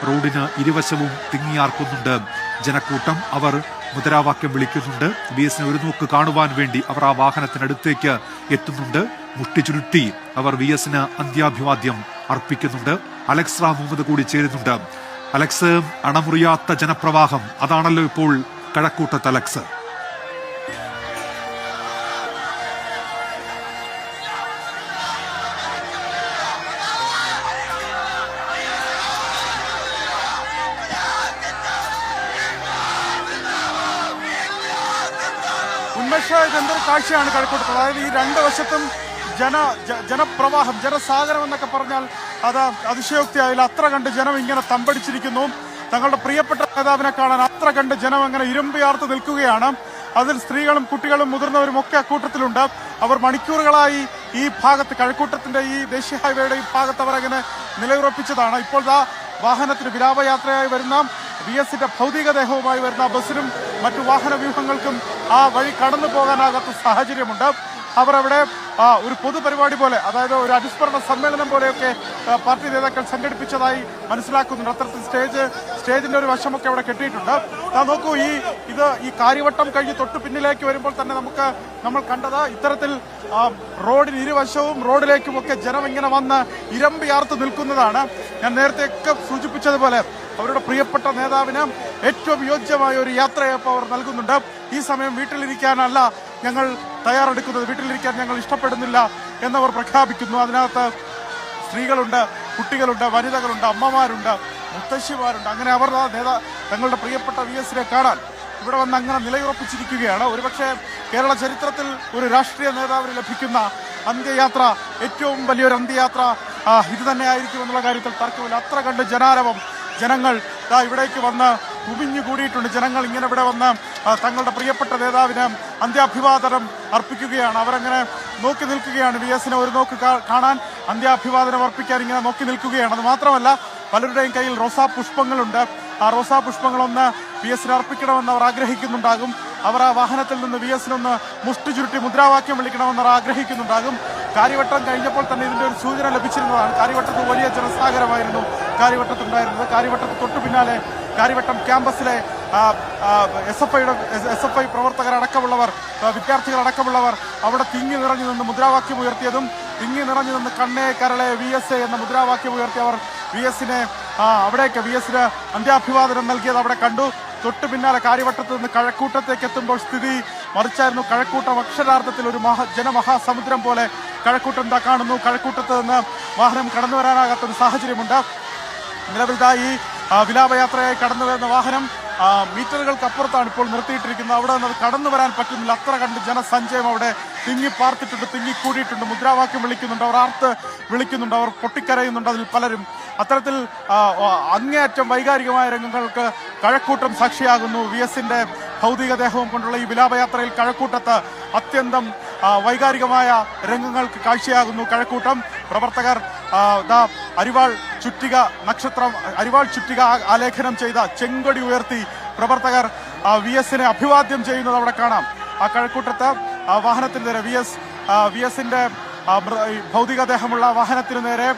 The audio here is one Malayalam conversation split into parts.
റോഡിന് ഇരുവശവും തിങ്ങിയാർക്കുന്നുണ്ട് ജനക്കൂട്ടം. അവർ മുദ്രാവാക്യം വിളിക്കുന്നുണ്ട്. VS-നെ ഒരു നോക്ക് കാണുവാൻ വേണ്ടി അവർ ആ വാഹനത്തിനടുത്തേക്ക് എത്തുന്നുണ്ട്. മുട്ടി ചുരുട്ടി അവർ VS-ന് അന്ത്യാഭിവാദ്യം അർപ്പിക്കുന്നുണ്ട്. അലക്സ് റാം മുഹമ്മദ് കൂടി ചേരുന്നുണ്ട്. അലക്സ്, അണമുറിയാത്ത ജനപ്രവാഹം, അതാണല്ലോ ഇപ്പോൾ കഴക്കൂട്ടത്ത്. അലക്സ്, ഇതെന്തൊരു കാഴ്ചയാണ് കഴക്കൂട്ടത്ത്. അതായത് ഈ രണ്ട് വശത്തും ജനപ്രവാഹം, ജനസാഗരം എന്നൊക്കെ പറഞ്ഞാൽ അത് അതിശയോക്തിയായില്ല. അത്ര കണ്ട് ജനം ഇങ്ങനെ തമ്പടിച്ചിരിക്കുന്നു. തങ്ങളുടെ പ്രിയപ്പെട്ട നേതാവിനെ കാണാൻ അത്ര കണ്ട് ജനം അങ്ങനെ ഇരുമ്പിയാർത്ത് നിൽക്കുകയാണ്. അതിൽ സ്ത്രീകളും കുട്ടികളും മുതിർന്നവരും ഒക്കെ അക്കൂട്ടത്തിലുണ്ട്. അവർ മണിക്കൂറുകളായി ഈ ഭാഗത്ത്, കഴക്കൂട്ടത്തിന്റെ ഈ ദേശീയ ഹൈവേയുടെ ഈ ഭാഗത്ത് അവർ അങ്ങനെ നിലയുറപ്പിച്ചതാണ്. ഇപ്പോൾ വാഹനത്തിന് വിലാപയാത്രയായി വരുന്ന VS-ന്റെ ഭൗതികദേഹവുമായി വരുന്ന ബസ്സിനും മറ്റു വാഹന വ്യൂഹങ്ങൾക്കും ആ വഴി കടന്നു പോകാനാകാത്ത സാഹചര്യമുണ്ട്. അവർ അവിടെ ഒരു പൊതുപരിപാടി പോലെ, അതായത് ഒരു അനുസ്മരണ സമ്മേളനം പോലെയൊക്കെ പാർട്ടി നേതാക്കൾ സംഘടിപ്പിച്ചതായി മനസ്സിലാക്കുന്നുണ്ട്. അത്തരത്തിൽ സ്റ്റേജിന്റെ ഒരു വശമൊക്കെ അവിടെ കെട്ടിയിട്ടുണ്ട്. നോക്കൂ, ഈ കാര്യവട്ടം കഴിഞ്ഞ് തൊട്ട് പിന്നിലേക്ക് വരുമ്പോൾ തന്നെ നമ്മൾ കണ്ടത് ഇത്തരത്തിൽ റോഡിന് ഇരുവശവും റോഡിലേക്കുമൊക്കെ ജനം ഇങ്ങനെ വന്ന് ഇരമ്പിയാർത്ത് നിൽക്കുന്നതാണ്. ഞാൻ നേരത്തെയൊക്കെ സൂചിപ്പിച്ചതുപോലെ അവരുടെ പ്രിയപ്പെട്ട നേതാവിന് ഏറ്റവും യോജ്യമായ ഒരു യാത്രയപ്പ് അവർ നൽകുന്നുണ്ട്. ഈ സമയം വീട്ടിലിരിക്കാനല്ല ഞങ്ങൾ തയ്യാറെടുക്കുന്നത്, വീട്ടിലിരിക്കാൻ ഞങ്ങൾ ഇഷ്ടപ്പെടുന്നില്ല എന്നവർ പ്രഖ്യാപിക്കുന്നു. അതിനകത്ത് സ്ത്രീകളുണ്ട്, കുട്ടികളുണ്ട്, വനിതകളുണ്ട്, അമ്മമാരുണ്ട്, മുത്തശ്ശിമാരുണ്ട്. അങ്ങനെ അവർ തങ്ങളുടെ പ്രിയപ്പെട്ട VS-നെ കാണാൻ ഇവിടെ വന്ന് അങ്ങനെ നിലയുറപ്പിച്ചിരിക്കുകയാണ്. ഒരുപക്ഷെ കേരള ചരിത്രത്തിൽ ഒരു രാഷ്ട്രീയ നേതാവിന് ലഭിക്കുന്ന അന്ത്യയാത്ര, ഏറ്റവും വലിയൊരു അന്ത്യയാത്ര ഇത് തന്നെയായിരിക്കും എന്നുള്ള കാര്യത്തിൽ തർക്കമില്ല. അത്ര കണ്ട് ജനാരവം, ജനങ്ങൾ ഇവിടേക്ക് വന്ന് കുമിഞ്ഞുകൂടിയിട്ടുണ്ട്. ജനങ്ങൾ ഇങ്ങനെ ഇവിടെ വന്ന് തങ്ങളുടെ പ്രിയപ്പെട്ട നേതാവിന് അന്ത്യാഭിവാദനം അർപ്പിക്കുകയാണ്. അവരങ്ങനെ നോക്കി നിൽക്കുകയാണ്. VS-നെ ഒരു നോക്ക് കാണാൻ, അന്ത്യാഭിവാദനം അർപ്പിക്കാൻ ഇങ്ങനെ നോക്കി നിൽക്കുകയാണ്. അത് മാത്രമല്ല, പലരുടെയും കയ്യിൽ റോസാ പുഷ്പങ്ങളുണ്ട്. ആ റോസാ പുഷ്പങ്ങളൊന്ന് VS-നെ അർപ്പിക്കണമെന്ന് അവർ ആഗ്രഹിക്കുന്നുണ്ടാകും. അവർ ആ വാഹനത്തിൽ നിന്ന് VS-നൊന്ന് മുഷ്ടി ചുരുട്ടി മുദ്രാവാക്യം വിളിക്കണമെന്ന് അവർ ആഗ്രഹിക്കുന്നുണ്ടാകും. കാര്യവട്ടം കഴിഞ്ഞപ്പോൾ തന്നെ ഇതിന്റെ ഒരു സൂചന ലഭിച്ചിരുന്നതാണ്. കാര്യവട്ടത്ത് വലിയ ജനസാഗരമായിരുന്നു കാര്യവട്ടത്തുണ്ടായിരുന്നത്. കാര്യവട്ടത്ത് തൊട്ടു പിന്നാലെ കാര്യവട്ടം ക്യാമ്പസിലെ SFI പ്രവർത്തകരടക്കമുള്ളവർ, വിദ്യാർത്ഥികളടക്കമുള്ളവർ അവിടെ തിങ്ങി നിറഞ്ഞു നിന്ന് മുദ്രാവാക്യം ഉയർത്തിയതും, തിങ്ങി നിറഞ്ഞു നിന്ന് കണ്ണേ കരളെ VS എന്ന മുദ്രാവാക്യം ഉയർത്തി അവർ VS-നെ VS-ന് അന്ത്യാഭിവാദനം നൽകിയത് അവിടെ കണ്ടു. തൊട്ടു പിന്നാലെ കാര്യവട്ടത്ത് നിന്ന് കഴക്കൂട്ടത്തേക്ക് എത്തുമ്പോൾ സ്ഥിതി മറിച്ചായിരുന്നു. കഴക്കൂട്ടം അക്ഷരാർത്ഥത്തിൽ ഒരു ജനമഹാസമുദ്രം പോലെ കഴക്കൂട്ടം കാണുന്നു. കഴക്കൂട്ടത്ത് നിന്ന് വാഹനം കടന്നു വരാനാകാത്തൊരു സാഹചര്യമുണ്ട്. നിലവിൽ ഈ വിലാപയാത്രയായി കടന്നു വരുന്ന വാഹനം മീറ്ററുകൾക്ക് അപ്പുറത്താണ് ഇപ്പോൾ നിർത്തിയിട്ടിരിക്കുന്നത്. അവിടെ നിന്ന് കടന്നു വരാൻ പറ്റുന്നില്ല. അത്ര കണ്ട് ജനസഞ്ചയം അവിടെ തിങ്ങിപ്പാർത്തിട്ടുണ്ട്, തിങ്ങിക്കൂടിയിട്ടുണ്ട്. മുദ്രാവാക്യം വിളിക്കുന്നുണ്ട്, അവർ ആർത്ത് വിളിക്കുന്നുണ്ട്, അവർ പൊട്ടിക്കരയുന്നുണ്ട്. അതിൽ പലരും അത്തരത്തിൽ അങ്ങേയറ്റം വൈകാരികമായ രംഗങ്ങൾക്ക് കഴക്കൂട്ടം സാക്ഷിയാകുന്നു. VS-ന്റെ ഭൗതികദേഹവും കൊണ്ടുള്ള ഈ വിലാപയാത്രയിൽ കഴക്കൂട്ടത്ത് അത്യന്തം വൈകാരികമായ രംഗങ്ങൾക്ക് കാഴ്ചയാകുന്നു കഴക്കൂട്ടം. പ്രവർത്തകർ അരിവാൾ ചുറ്റിക ആലേഖനം ചെയ്ത ചെങ്കൊടി ഉയർത്തി പ്രവർത്തകർ VS-നെ അഭിവാദ്യം ചെയ്യുന്നത് അവിടെ കാണാം. ആ കഴക്കൂട്ടത്ത് വാഹനത്തിന് നേരെ VS-ന്റെ ഭൗതികദേഹമുള്ള വാഹനത്തിന് നേരെ,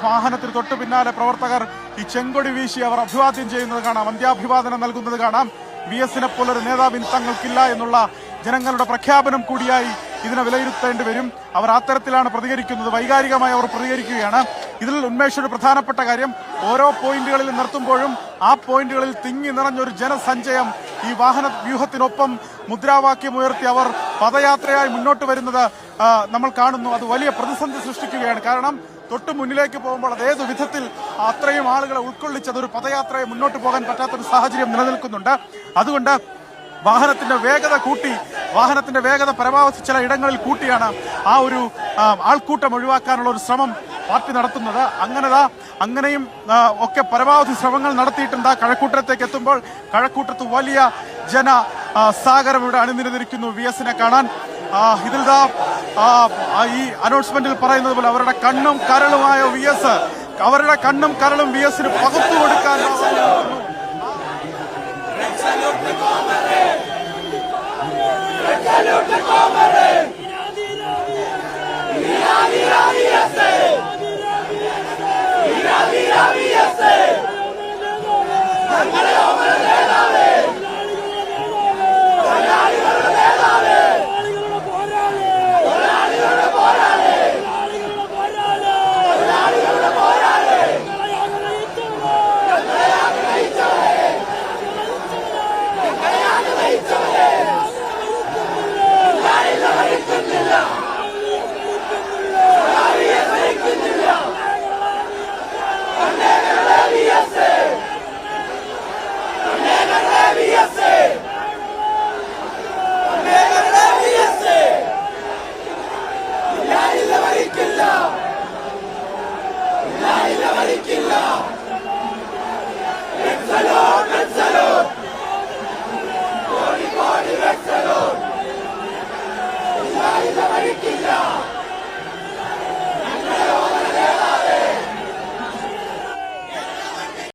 വാഹനത്തിന് തൊട്ടു പിന്നാലെ പ്രവർത്തകർ ഈ ചെങ്കൊടി വീശി അവർ അഭിവാദ്യം ചെയ്യുന്നത് കാണാം, അന്ത്യാഭിവാദനം നൽകുന്നത് കാണാം. VS-നെ പോലൊരു നേതാവിന് തങ്ങൾക്കില്ല എന്നുള്ള ജനങ്ങളുടെ പ്രഖ്യാപനം കൂടിയായി ഇതിനെ വിലയിരുത്തേണ്ടി വരും. അവർ അത്തരത്തിലാണ് പ്രതികരിക്കുന്നത്, വൈകാരികമായി അവർ പ്രതികരിക്കുകയാണ്. ഇതിൽ ഉന്മേഷ് ഒരു പ്രധാനപ്പെട്ട കാര്യം, ഓരോ പോയിന്റുകളിൽ നിർത്തുമ്പോഴും ആ പോയിന്റുകളിൽ തിങ്ങി നിറഞ്ഞൊരു ജനസഞ്ചയം ഈ വാഹന വ്യൂഹത്തിനൊപ്പം മുദ്രാവാക്യം ഉയർത്തി അവർ പദയാത്രയായി മുന്നോട്ട് വരുന്നത് നമ്മൾ കാണുന്നു. അത് വലിയ പ്രതിസന്ധി സൃഷ്ടിക്കുകയാണ്. കാരണം തൊട്ടു മുന്നിലേക്ക് പോകുമ്പോൾ അതേത് വിധത്തിൽ അത്രയും ആളുകളെ ഉൾക്കൊള്ളിച്ചതൊരു പദയാത്രയെ മുന്നോട്ട് പോകാൻ പറ്റാത്തൊരു സാഹചര്യം നിലനിൽക്കുന്നുണ്ട്. അതുകൊണ്ട് വാഹനത്തിന്റെ വേഗത പരമാവധി ചില ഇടങ്ങളിൽ കൂട്ടിയാണ് ആ ഒരു ആൾക്കൂട്ടം ഒഴിവാക്കാനുള്ള ഒരു ശ്രമം പാർട്ടി നടത്തുന്നത്. അങ്ങനെയും ഒക്കെ പരമാവധി ശ്രമങ്ങൾ നടത്തിയിട്ടുണ്ട്. കഴക്കൂട്ടത്തേക്ക് എത്തുമ്പോൾ കഴക്കൂട്ടത്ത് വലിയ ജനസാഗരം ഇവിടെ അണിനിരന്നിരിക്കുന്നു VS-നെ കാണാൻ. ഇതിൽ ഈ അനൗൺസ്മെന്റിൽ പറയുന്നത് പോലെ അവരുടെ കണ്ണും കരളുമായ അവരുടെ കണ്ണും കരളും VS-ന് പകുത്തു കൊടുക്കാൻ Viva, viva, viva,